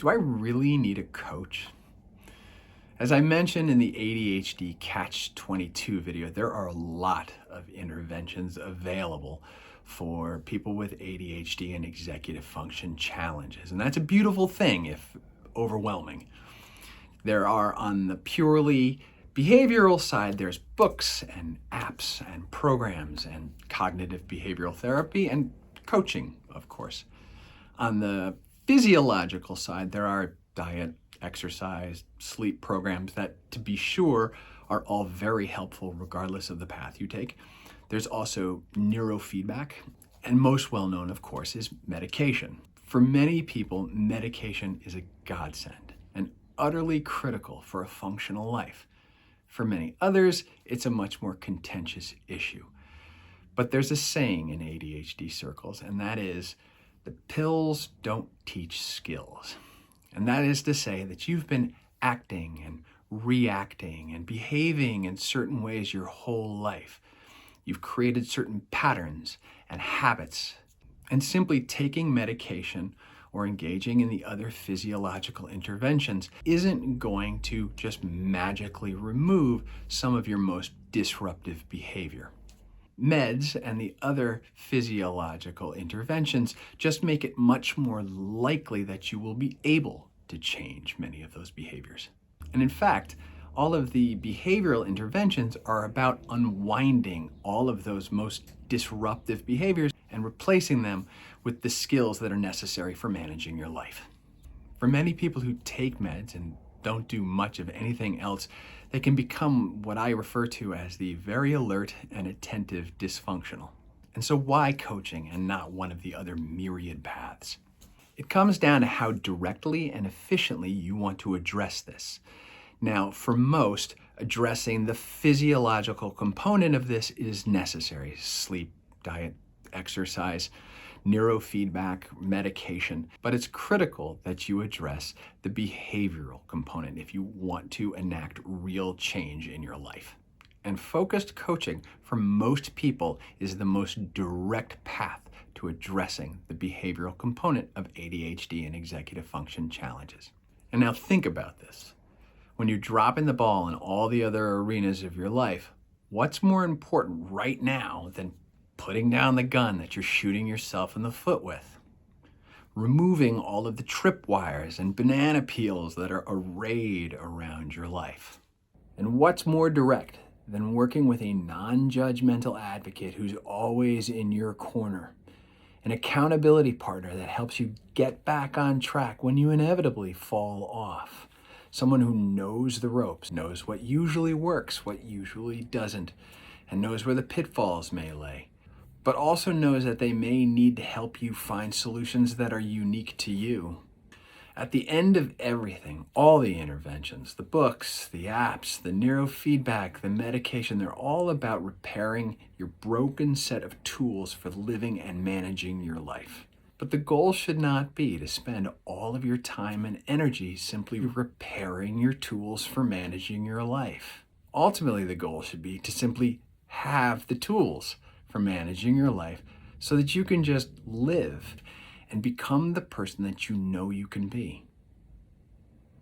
Do I really need a coach? As I mentioned in the ADHD Catch-22 video, there are a lot of interventions available for people with ADHD and executive function challenges. And that's a beautiful thing, if overwhelming. There are, on the purely behavioral side, there's books and apps and programs and cognitive behavioral therapy and coaching, of course. On the physiological side, there are diet, exercise, sleep programs that, to be sure, are all very helpful regardless of the path you take. There's also neurofeedback, and most well known, of course, is medication. For many people, medication is a godsend and utterly critical for a functional life. For many others, it's a much more contentious issue. But there's a saying in ADHD circles, and that is, the pills don't teach skills. And that is to say that you've been acting and reacting and behaving in certain ways your whole life. You've created certain patterns and habits. And simply taking medication or engaging in the other physiological interventions isn't going to just magically remove some of your most disruptive behavior. Meds and the other physiological interventions just make it much more likely that you will be able to change many of those behaviors. And in fact, all of the behavioral interventions are about unwinding all of those most disruptive behaviors and replacing them with the skills that are necessary for managing your life. For many people who take meds and don't do much of anything else, they can become what I refer to as the very alert and attentive dysfunctional. And so why coaching and not one of the other myriad paths? It comes down to how directly and efficiently you want to address this. Now, for most, addressing the physiological component of this is necessary: sleep, diet, exercise, neurofeedback, medication. But it's critical that you address the behavioral component if you want to enact real change in your life. And focused coaching for most people is the most direct path to addressing the behavioral component of ADHD and executive function challenges. And now think about this. When you're dropping the ball in all the other arenas of your life, what's more important right now than putting down the gun that you're shooting yourself in the foot with? Removing all of the tripwires and banana peels that are arrayed around your life. And what's more direct than working with a non-judgmental advocate who's always in your corner? An accountability partner that helps you get back on track when you inevitably fall off. Someone who knows the ropes, knows what usually works, what usually doesn't, and knows where the pitfalls may lay, but also knows that they may need to help you find solutions that are unique to you. At the end of everything, all the interventions, the books, the apps, the neurofeedback, the medication, they're all about repairing your broken set of tools for living and managing your life. But the goal should not be to spend all of your time and energy simply repairing your tools for managing your life. Ultimately, the goal should be to simply have the tools for managing your life so that you can just live and become the person that you know you can be.